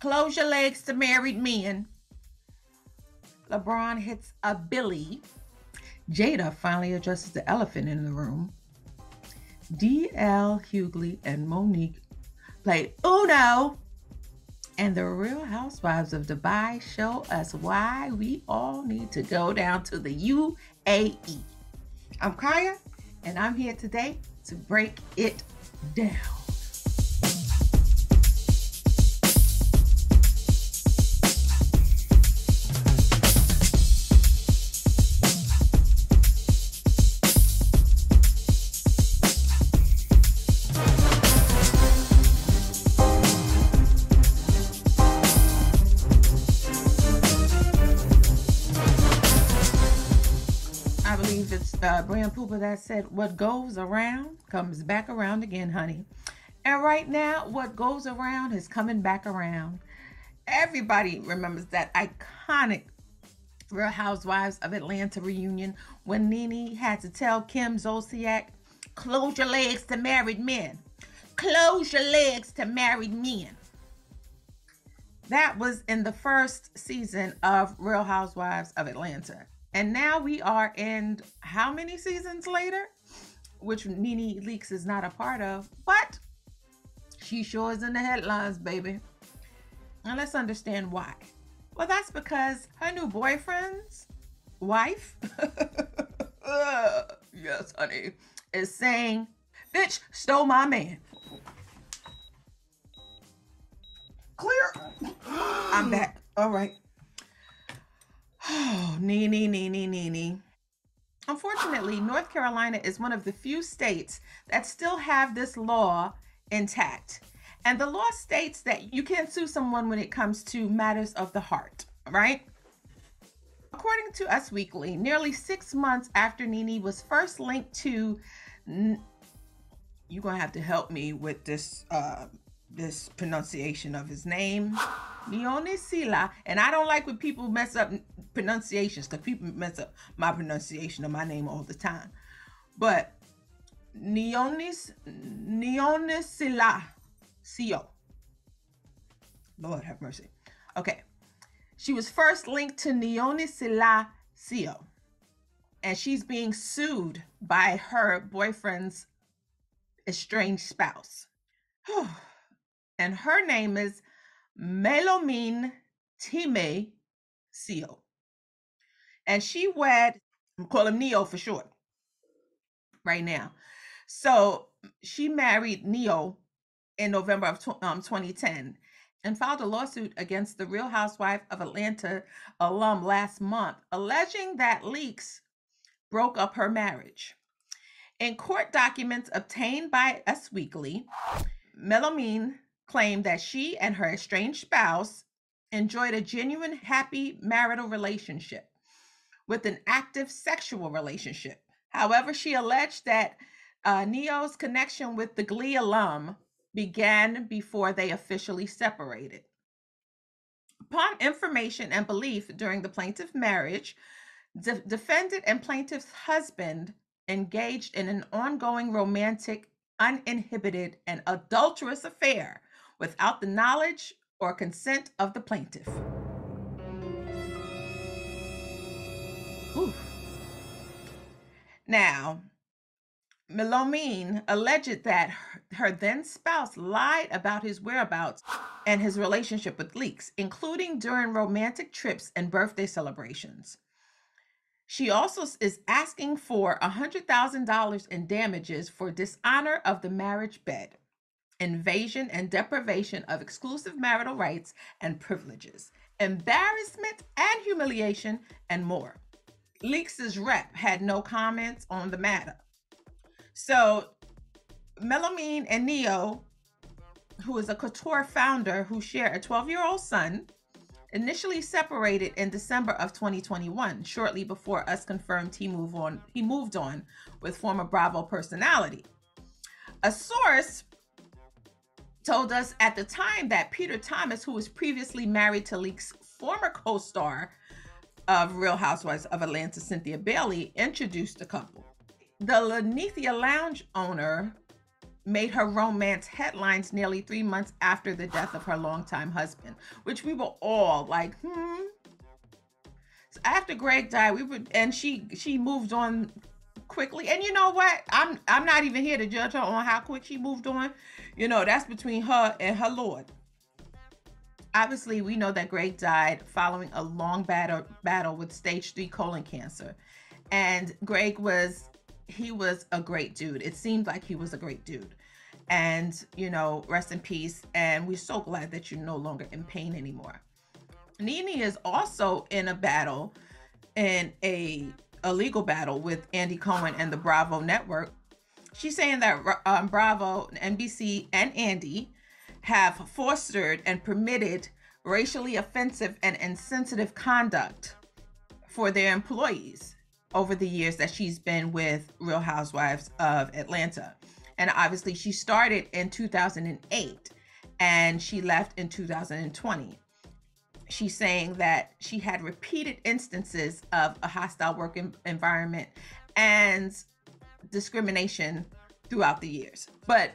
Close your legs to married men. LeBron hits a Billy. Jada finally addresses the elephant in the room. DL Hughley and Monique play Uno. And the Real Housewives of Dubai show us why we all need to go down to the UAE. I'm Chaya, and I'm here today to break it down. Brian Pooper that said, what goes around comes back around again, honey. And right now, what goes around is coming back around. Everybody remembers that iconic Real Housewives of Atlanta reunion when Nene had to tell Kim Zolciak, close your legs to married men. Close your legs to married men. That was in the first season of Real Housewives of Atlanta. And now we are in how many seasons later? Which Nene Leakes is not a part of, but she sure is in the headlines, baby. And let's understand why. Well, that's because her new boyfriend's wife, yes, honey, is saying, bitch stole my man. Clear. I'm back. All right. Oh, Nene. Unfortunately, North Carolina is one of the few states that still have this law intact. And the law states that you can't sue someone when it comes to matters of the heart, right? According to Us Weekly, nearly 6 months after Nene was first linked to, you're gonna have to help me with this this pronunciation of his name, Nene Sila. And I don't like when people mess up pronunciations, because people mess up my pronunciation of my name all the time. But Nene Sila, C-O. Lord have mercy. Okay. She was first linked to Nene Sila, C-O. And she's being sued by her boyfriend's estranged spouse. And her name is Melanin Maven, C-O. And she wed, I'm calling him Neo for short, right now. So she married Neo in November of 2010 and filed a lawsuit against the Real Housewife of Atlanta alum last month, alleging that Leakes broke up her marriage. In court documents obtained by Us Weekly, Melanin claimed that she and her estranged spouse enjoyed a genuine, happy marital relationship with an active sexual relationship. However, she alleged that Neo's connection with the Glee alum began before they officially separated. Upon information and belief during the plaintiff's marriage, the defendant and plaintiff's husband engaged in an ongoing romantic, uninhibited, and adulterous affair without the knowledge or consent of the plaintiff. Oof. Now, Melanin alleged that her then spouse lied about his whereabouts and his relationship with Leakes, including during romantic trips and birthday celebrations. She also is asking for $100,000 in damages for dishonor of the marriage bed, invasion and deprivation of exclusive marital rights and privileges, embarrassment and humiliation, and more. Leakes' rep had no comments on the matter. So Melanin and Neo, who is a couture founder who share a 12-year-old son, initially separated in December of 2021, shortly before Us confirmed he moved on with former Bravo personality. A source told us at the time that Peter Thomas, who was previously married to Leakes' former co-star of Real Housewives of Atlanta, Cynthia Bailey, introduced the couple. The Lanithia Lounge owner made her romance headlines nearly 3 months after the death of her longtime husband, which we were all like, So after Greg died, and she moved on quickly. And you know what? I'm not even here to judge her on how quick she moved on. You know, that's between her and her Lord. Obviously, we know that Greg died following a long battle with stage 3 colon cancer. And Greg was a great dude. It seemed like he was a great dude. And, you know, rest in peace. And we're so glad that you're no longer in pain anymore. Nene is also in a battle, in a legal battle with Andy Cohen and the Bravo network. She's saying that Bravo, NBC, and Andy have fostered and permitted racially offensive and insensitive conduct for their employees over the years that she's been with Real Housewives of Atlanta. And obviously she started in 2008 and she left in 2020. She's saying that she had repeated instances of a hostile work environment and discrimination throughout the years. But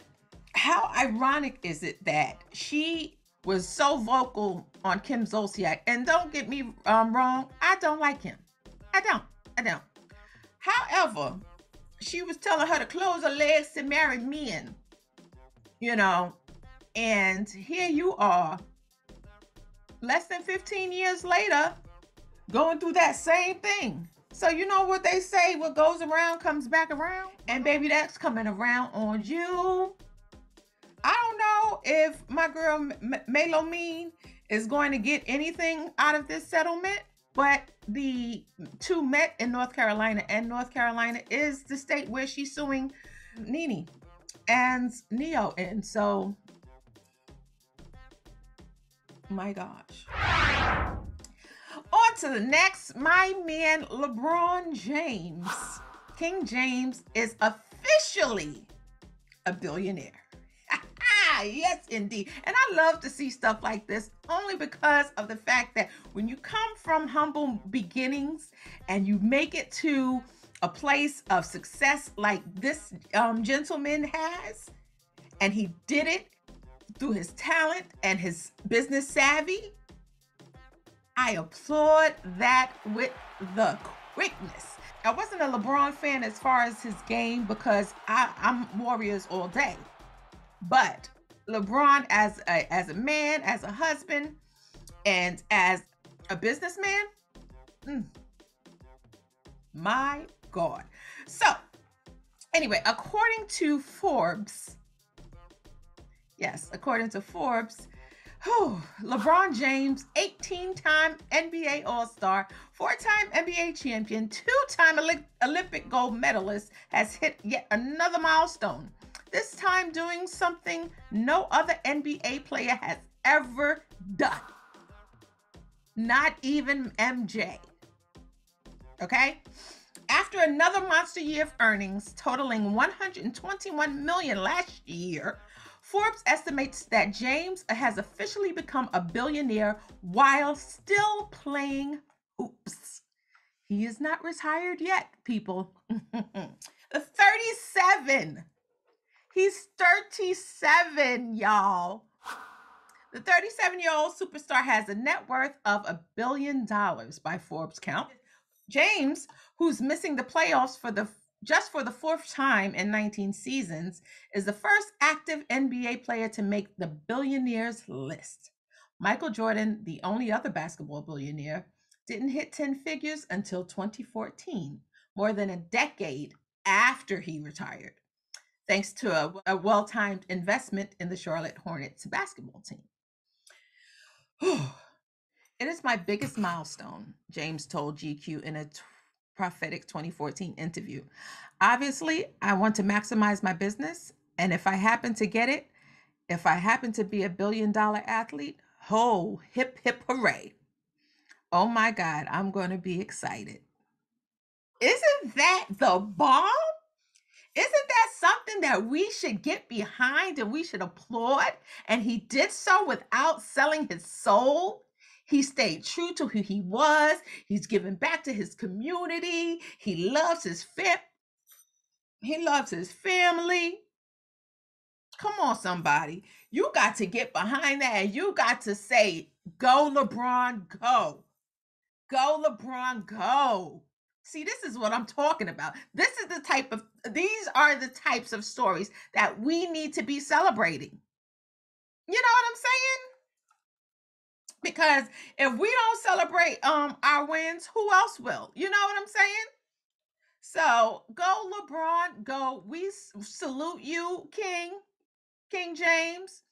how ironic is it that she was so vocal on Kim Zolciak? And don't get me wrong, I don't like him. I don't. However, she was telling her to close her legs to marry men, you know, and here you are, less than 15 years later, going through that same thing. So you know what they say, what goes around comes back around? And baby, that's coming around on you. I don't know if my girl Melanin is going to get anything out of this settlement, but the two met in North Carolina, and North Carolina is the state where she's suing Nene and Neo in. So, my gosh. On to the next, my man LeBron James. King James is officially a billionaire. Yes, indeed. And I love to see stuff like this only because of the fact that when you come from humble beginnings and you make it to a place of success like this gentleman has, and he did it through his talent and his business savvy, I applaud that with the quickness. I wasn't a LeBron fan as far as his game because I'm Warriors all day. But LeBron as a man, as a husband, and as a businessman, my God. So anyway, according to Forbes, LeBron James, 18-time NBA All-Star, 4-time NBA champion, 2-time Olympic gold medalist, has hit yet another milestone. This time doing something no other NBA player has ever done. Not even MJ. Okay? After another monster year of earnings totaling $121 million last year, Forbes estimates that James has officially become a billionaire while still playing hoops. He is not retired yet, people. 37. He's 37, y'all. The 37-year-old superstar has a net worth of $1 billion by Forbes count. James, who's missing the playoffs for the 4th time in 19 seasons, is the first active NBA player to make the billionaires list. Michael Jordan, the only other basketball billionaire, didn't hit 10 figures until 2014, more than a decade after he retired, thanks to a well-timed investment in the Charlotte Hornets basketball team. It is my biggest milestone, James told GQ in a prophetic 2014 interview. Obviously, I want to maximize my business, and if I happen to get it, if I happen to be a billion-dollar athlete, ho, hip, hip, hooray. Oh my God, I'm going to be excited. Isn't that the bomb? Isn't that something that we should get behind and we should applaud? And he did so without selling his soul. He stayed true to who he was. He's given back to his community. He loves his family. Come on, somebody. You got to get behind that and you got to say, go, LeBron, go. Go, LeBron, go. See, this is what I'm talking about. These are the types of stories that we need to be celebrating. You know what I'm saying? Because if we don't celebrate our wins, who else will? You know what I'm saying? So go, LeBron, go. We salute you, King James,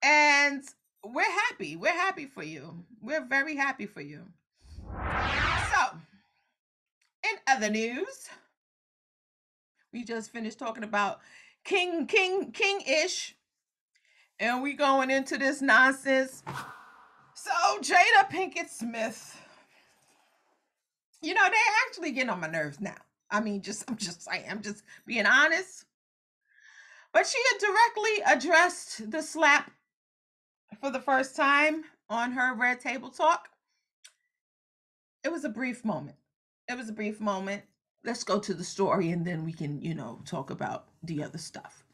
and we're happy. We're happy for you. We're very happy for you. So, in other news, we just finished talking about King-ish, and we going into this nonsense. So Jada Pinkett Smith, you know, they actually getting on my nerves now. I mean, I'm just saying, I'm just being honest. But she had directly addressed the slap for the first time on her Red Table Talk. It was a brief moment. It was a brief moment. Let's go to the story and then we can, talk about the other stuff.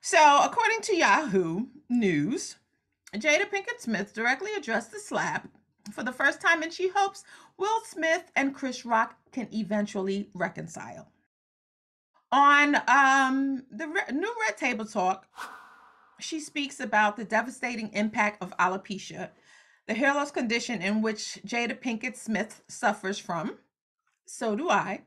So, according to Yahoo News, Jada Pinkett Smith directly addressed the slap for the first time, and she hopes Will Smith and Chris Rock can eventually reconcile. On the new Red Table Talk, she speaks about the devastating impact of alopecia, the hair loss condition in which Jada Pinkett Smith suffers from. So do I.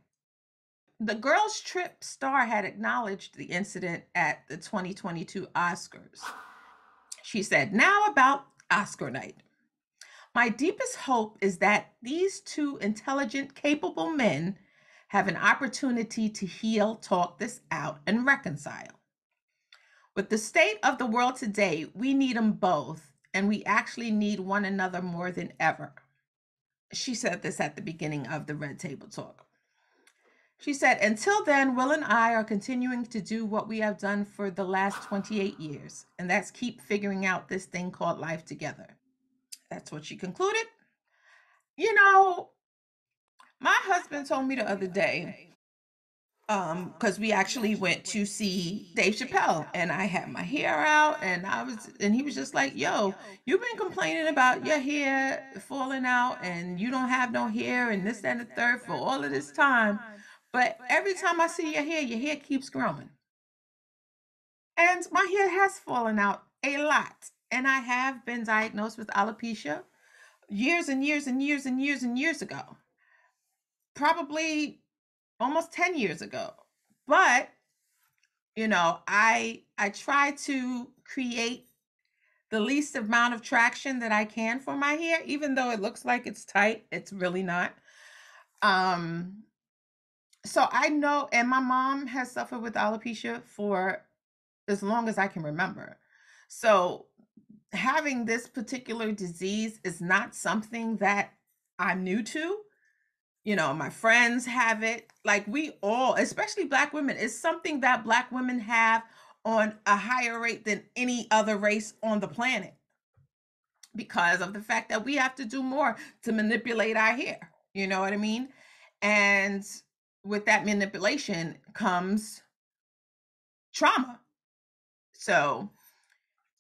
The Girls Trip star had acknowledged the incident at the 2022 Oscars. She said, now about Oscar night. My deepest hope is that these two intelligent, capable men have an opportunity to heal, talk this out, and reconcile. With the state of the world today, we need them both, and we actually need one another more than ever. She said this at the beginning of the Red Table Talk. She said, until then, Will and I are continuing to do what we have done for the last 28 years, and that's keep figuring out this thing called life together. That's what she concluded. You know, my husband told me the other day, because we actually went to see Dave Chappelle, and I had my hair out, and he was just like, yo, you've been complaining about your hair falling out and you don't have no hair and this, that, and the third for all of this time. But every time I see your hair keeps growing. And my hair has fallen out a lot. And I have been diagnosed with alopecia years and years and years and years and years ago. Probably almost 10 years ago. But, I try to create the least amount of traction that I can for my hair, even though it looks like it's tight, it's really not. So I know, and my mom has suffered with alopecia for as long as I can remember. So having this particular disease is not something that I'm new to. My friends have it. Like we all, especially Black women, it's something that Black women have on a higher rate than any other race on the planet because of the fact that we have to do more to manipulate our hair. You know what I mean? And with that manipulation comes trauma. So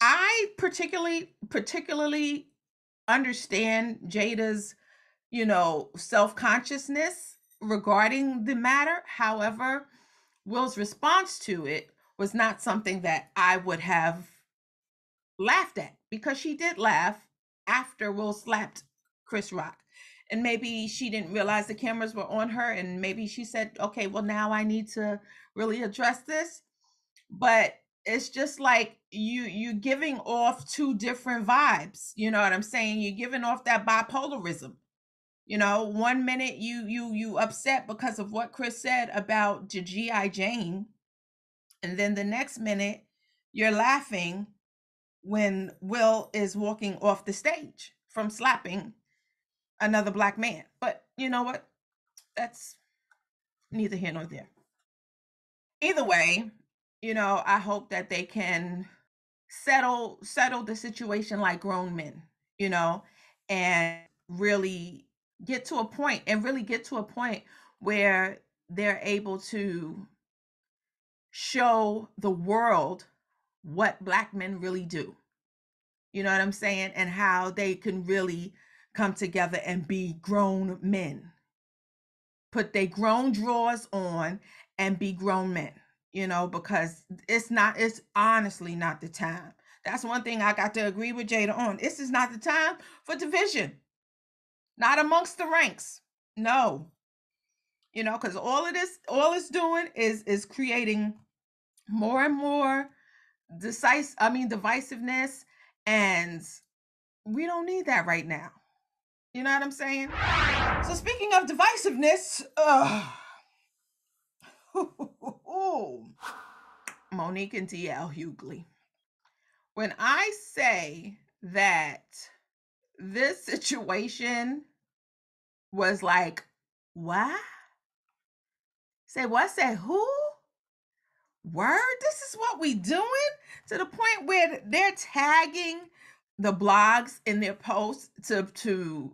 I particularly understand Jada's, self-consciousness regarding the matter. However, Will's response to it was not something that I would have laughed at, because she did laugh after Will slapped Chris Rock. And maybe she didn't realize the cameras were on her, and maybe she said, okay, well, now I need to really address this. But it's just like you giving off two different vibes. You know what I'm saying? You're giving off that bipolarism. 1 minute you upset because of what Chris said about G.I. Jane, and then the next minute you're laughing when Will is walking off the stage from slapping another Black man. But you know what? That's neither here nor there. Either way, I hope that they can settle the situation like grown men, and really get to a point where they're able to show the world what Black men really do. You know what I'm saying? And how they can really come together and be grown men. Put their grown drawers on and be grown men, you know, because it's honestly not the time. That's one thing I got to agree with Jada on. This is not the time for division. Not amongst the ranks. No. You know, because all it's doing is creating more and more divisiveness, and we don't need that right now. You know what I'm saying? So speaking of divisiveness, Monique and DL Hughley. When I say that this situation was like, what? Say what? Say who? Word? This is what we doing? To the point where they're tagging the blogs in their posts to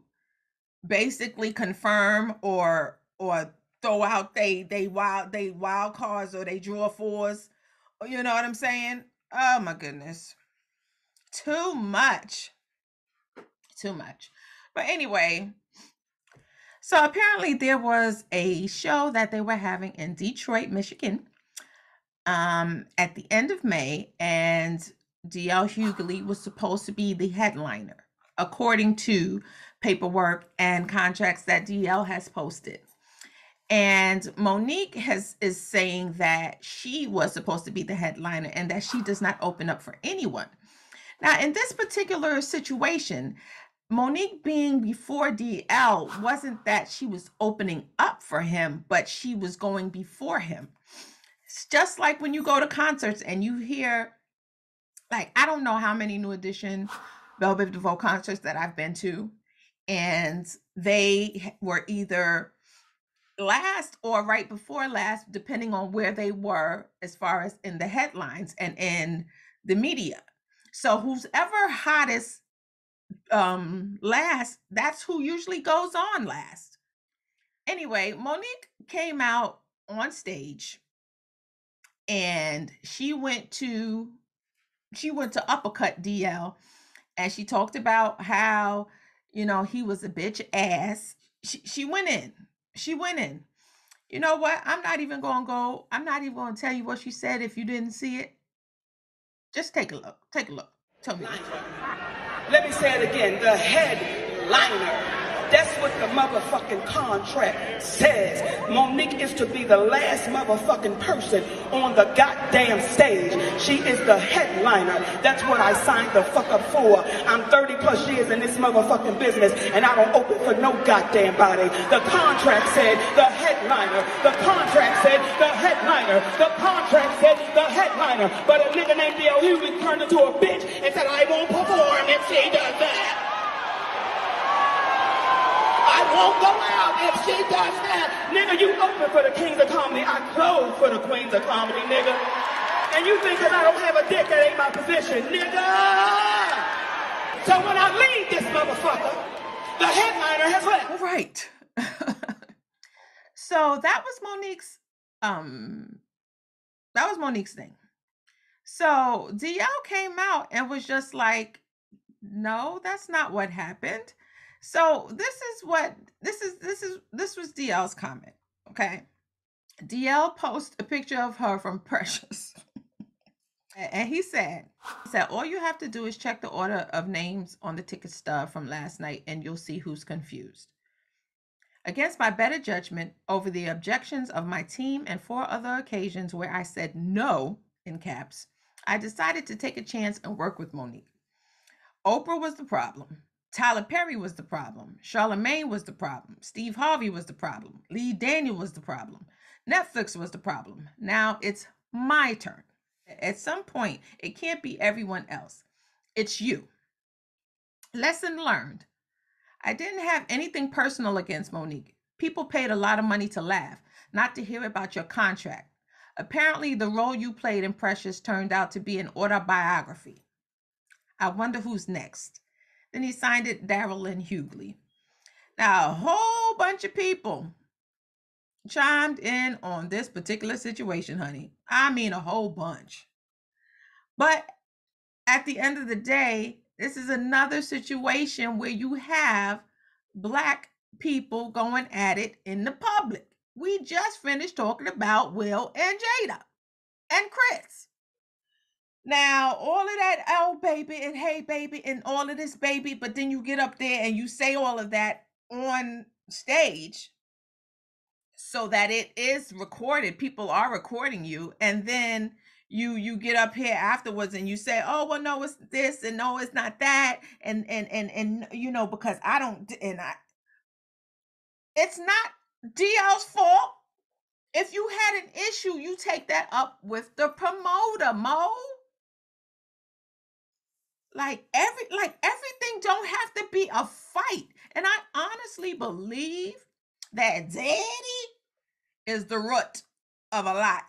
basically confirm or throw out they wild cards or they draw fours. You know what I'm saying? Oh my goodness. Too much. But anyway, so apparently there was a show that they were having in Detroit, Michigan, at the end of May, and DL Hughley was supposed to be the headliner, according to paperwork and contracts that DL has posted. And Monique is saying that she was supposed to be the headliner and that she does not open up for anyone. Now, in this particular situation, Monique being before DL wasn't that she was opening up for him, but she was going before him. It's just like when you go to concerts and you hear, like, I don't know how many New Edition, Velvet DeVoe concerts that I've been to, and they were either last or right before last, depending on where they were as far as in the headlines and in the media. So who's ever hottest last, that's who usually goes on last. Anyway, Monique came out on stage and she went to uppercut DL, and she talked about how, you know, he was a bitch ass. She went in. You know what? I'm not even going to tell you what she said if you didn't see it. Just take a look. Tell me. Let me say it again. The headliner. That's what the motherfucking contract says. Monique is to be the last motherfucking person on the goddamn stage. She is the headliner. That's what I signed the fuck up for. I'm 30 plus years in this motherfucking business and I don't open for no goddamn body. The contract said the headliner. The contract said the headliner. The contract said the headliner. But a nigga named DL Hughley turned into a bitch and said I won't perform if she does that. I won't go out if she does that. Nigga, you open for the kings of comedy. I close for the queens of comedy, nigga. And you think because I don't have a dick, that ain't my position, nigga. So when I leave this motherfucker, the headliner has left. All right. So that was Monique's thing. So DL came out and was just like, no, that's not what happened. So this was DL's comment. Okay. DL posted a picture of her from Precious. And he said, all you have to do is check the order of names on the ticket stub from last night and you'll see who's confused. Against my better judgment, over the objections of my team and 4 other occasions where I said no, in caps, I decided to take a chance and work with Monique. Oprah was the problem. Tyler Perry was the problem. Charlamagne was the problem. Steve Harvey was the problem. Lee Daniel was the problem. Netflix was the problem. Now it's my turn. At some point, it can't be everyone else. It's you. Lesson learned. I didn't have anything personal against Monique. People paid a lot of money to laugh, not to hear about your contract. Apparently, the role you played in Precious turned out to be an autobiography. I wonder who's next. Then he signed it Caroline Hughley. Now, a whole bunch of people chimed in on this particular situation, honey. I mean, a whole bunch. But at the end of the day, this is another situation where you have Black people going at it in the public. We just finished talking about Will and Jada and Chris. Now, all of that, oh, baby, and hey, baby, and all of this, baby, but then you get up there and you say all of that on stage so that it is recorded. People are recording you, and then you get up here afterwards and you say, oh, well, no, it's this, and no, it's not that, and you know, because I don't, and I, it's not DL's fault. If you had an issue, you take that up with the promoter, Mo. Like everything don't have to be a fight. And I honestly believe that daddy is the root of a lot.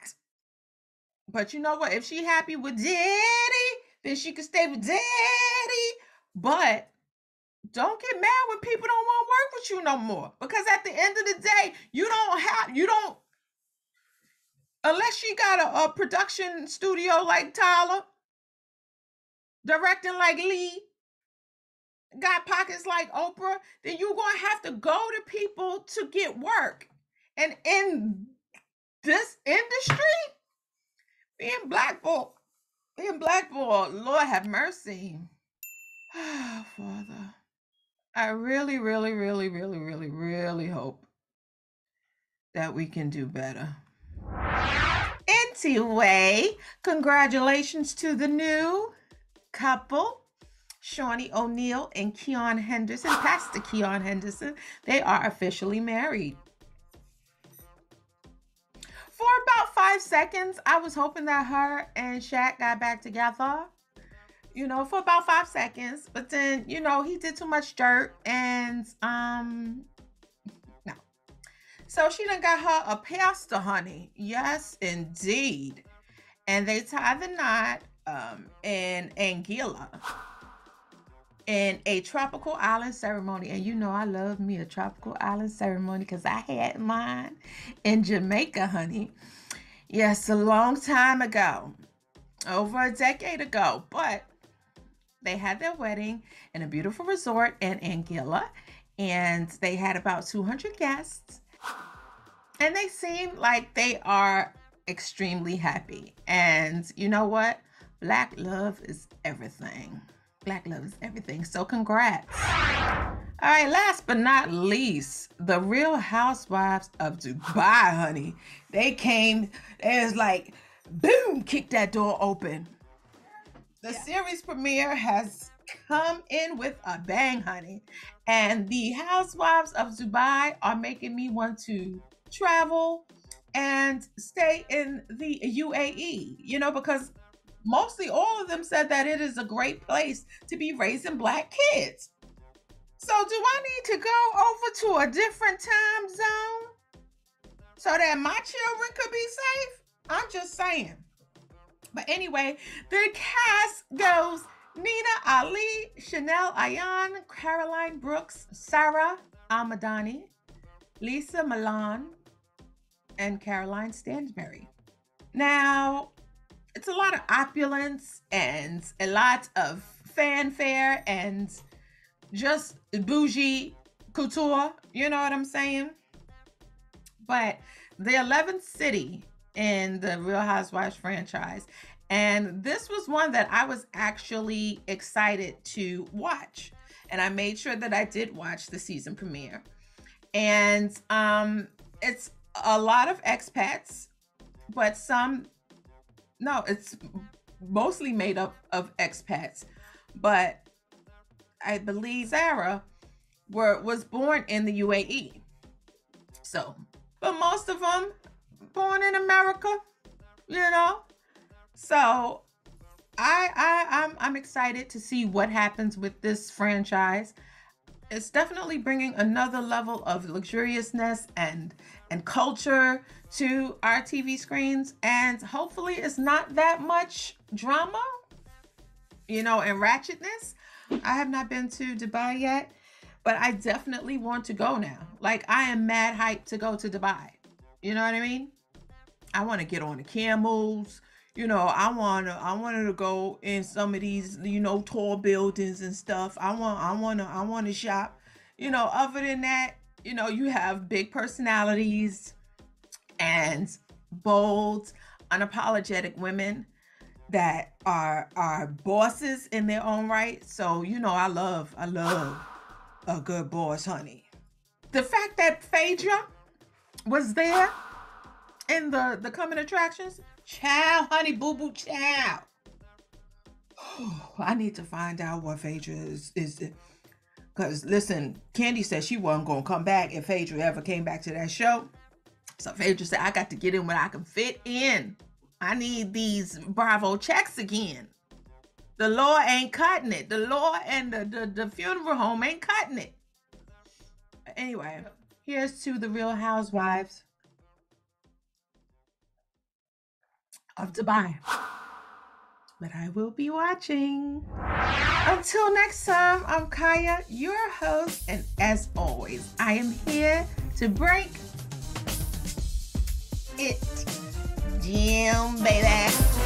But you know what? If she happy with daddy, then she can stay with daddy. But don't get mad when people don't want to work with you no more. Because at the end of the day, you don't, unless she got a production studio like Tyler, directing like Lee, got pockets like Oprah, then you're going to have to go to people to get work. And in this industry, being blackballed, Lord have mercy. Oh, Father. I really, really, really, really, really, really hope that we can do better. Anyway, congratulations to the new couple, Shaunie O'Neal and Keon Henderson, Pastor Keon Henderson. They are officially married. For about 5 seconds, I was hoping that her and Shaq got back together, you know, for about 5 seconds. But then, you know, he did too much dirt and, no. So she done got her a pastor, honey. Yes, indeed. And they tied the knot in Anguilla in a tropical island ceremony. And you know I love me a tropical island ceremony because I had mine in Jamaica, honey. Yes, a long time ago, over a decade ago. But they had their wedding in a beautiful resort in Anguilla, and they had about 200 guests. And they seem like they are extremely happy. And you know what? Black love is everything. Black love is everything. So congrats. All right, last but not least, the Real Housewives of Dubai, honey. They came, it was like, boom, kicked that door open. The series premiere has come in with a bang, honey. And the Housewives of Dubai are making me want to travel and stay in the UAE, you know, because mostly all of them said that it is a great place to be raising Black kids. So do I need to go over to a different time zone so that my children could be safe? I'm just saying. But anyway, the cast goes Nina Ali, Chanel Ayan, Caroline Brooks, Sara Al Madani, Lesa Mila, and Caroline Stanbury. Now, it's a lot of opulence and a lot of fanfare and just bougie couture, you know what I'm saying? But the 11th city in the Real Housewives franchise, and this was one that I was actually excited to watch, and I made sure that I did watch the season premiere. And it's a lot of expats, but it's mostly made up of expats, but I believe Sarah was born in the UAE. So, but most of them born in America, you know. So I'm excited to see what happens with this franchise. It's definitely bringing another level of luxuriousness and culture to our TV screens, and hopefully it's not that much drama, you know, and ratchetness. I have not been to Dubai yet, but I definitely want to go now. Like, I am mad hyped to go to Dubai. You know what I mean? I want to get on the camels, You know, I wanted to go in some of these, you know, tall buildings and stuff. I want to shop. You know, other than that, you know, you have big personalities and bold, unapologetic women that are bosses in their own right. So, you know, I love a good boss, honey. The fact that Phaedra was there in the coming attractions, child, honey, boo boo, child. I need to find out what Phaedra is. Because listen, Candy said she wasn't gonna come back if Phaedra ever came back to that show. So Phaedra said, I got to get in when I can fit in. I need these Bravo checks again. The law ain't cutting it. The law and the funeral home ain't cutting it. Anyway, here's to the Real Housewives of Dubai. But I will be watching. Until next time, I'm Chaya, your host, and as always, I am here to break it down, baby.